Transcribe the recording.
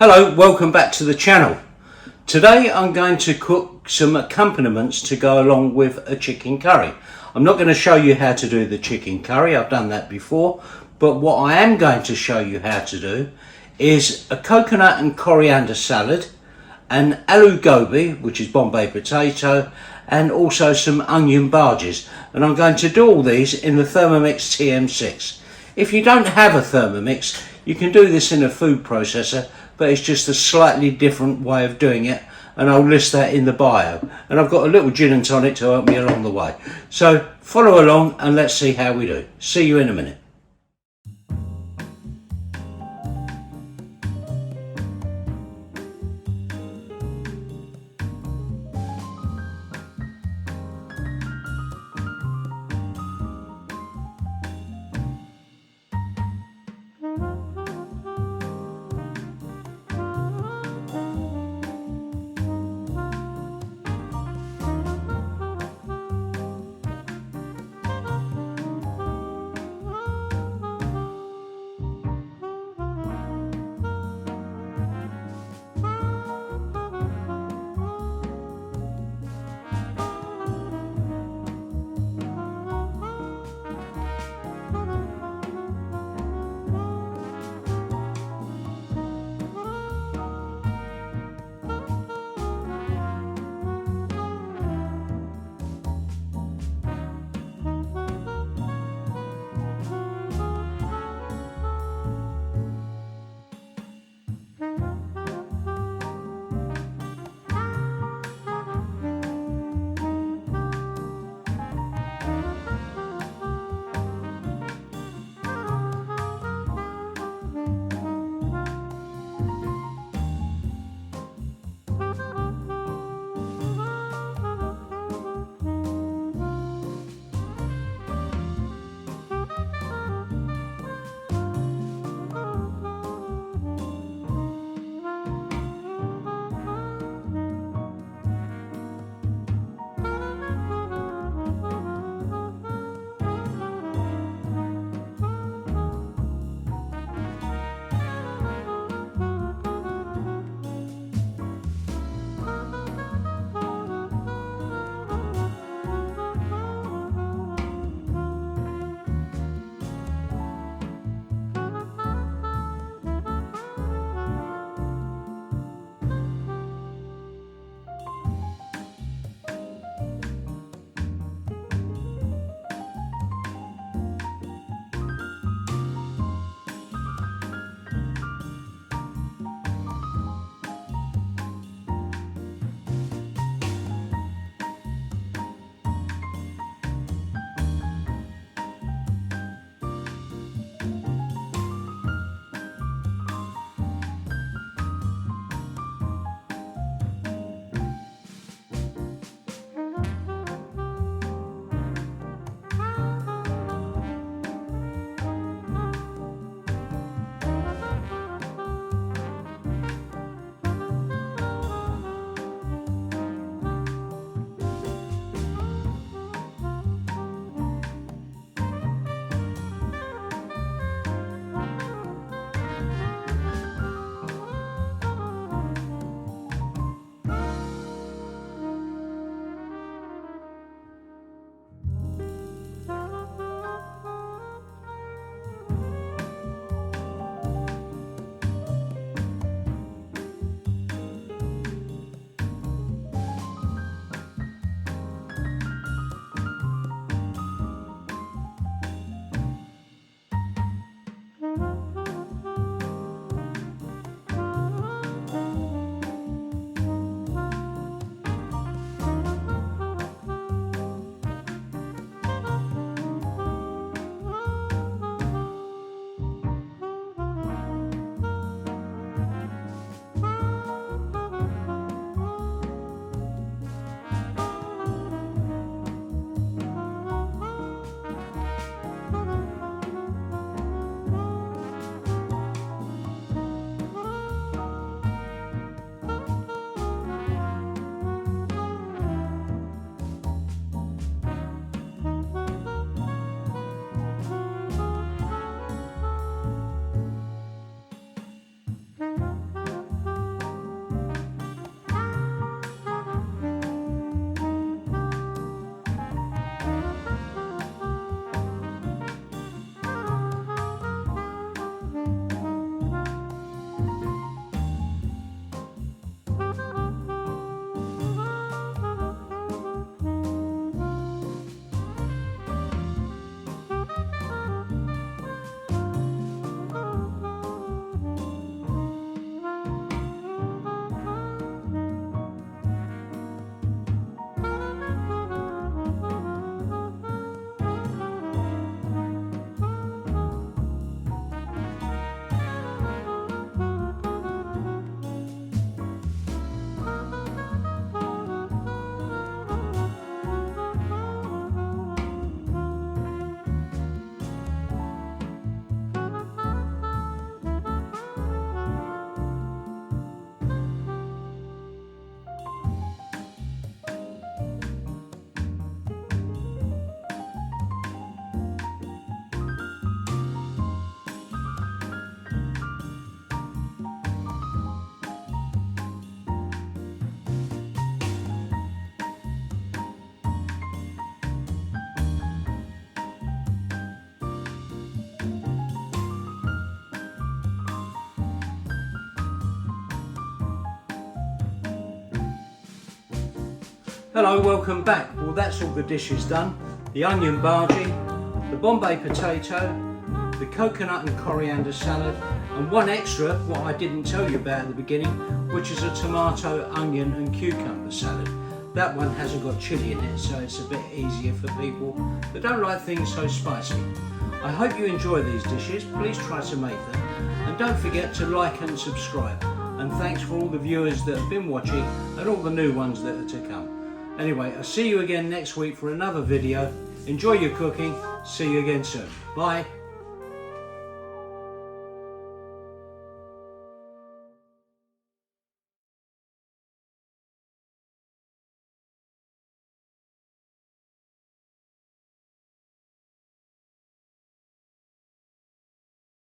Hello, welcome back to the channel. Today I'm going to cook some accompaniments to go along with a chicken curry. I'm not going to show you how to do the chicken curry, I've done that before, but what I am going to show you how to do is a coconut and coriander salad, an aloo gobi, which is Bombay potato, and also some onion bhajis. And I'm going to do all these in the THERMOMIX TM6. If you don't have a THERMOMIX, you can do this in a food processor, but it's just a slightly different way of doing it, and I'll list that in the bio. And I've got a little gin and tonic to help me along the way. So follow along and let's see how we do. See you in a minute. Hello, welcome back. Well, that's all the dishes done. The onion bhaji, the Bombay potato, the coconut and coriander salad, and one extra, what I didn't tell you about at the beginning, which is a tomato, onion and cucumber salad. That one hasn't got chilli in it, so it's a bit easier for people that don't like things so spicy. I hope you enjoy these dishes. Please try to make them. And don't forget to like and subscribe. And thanks for all the viewers that have been watching and all the new ones that are to come. Anyway, I'll see you again next week for another video. Enjoy your cooking. See you again soon. Bye.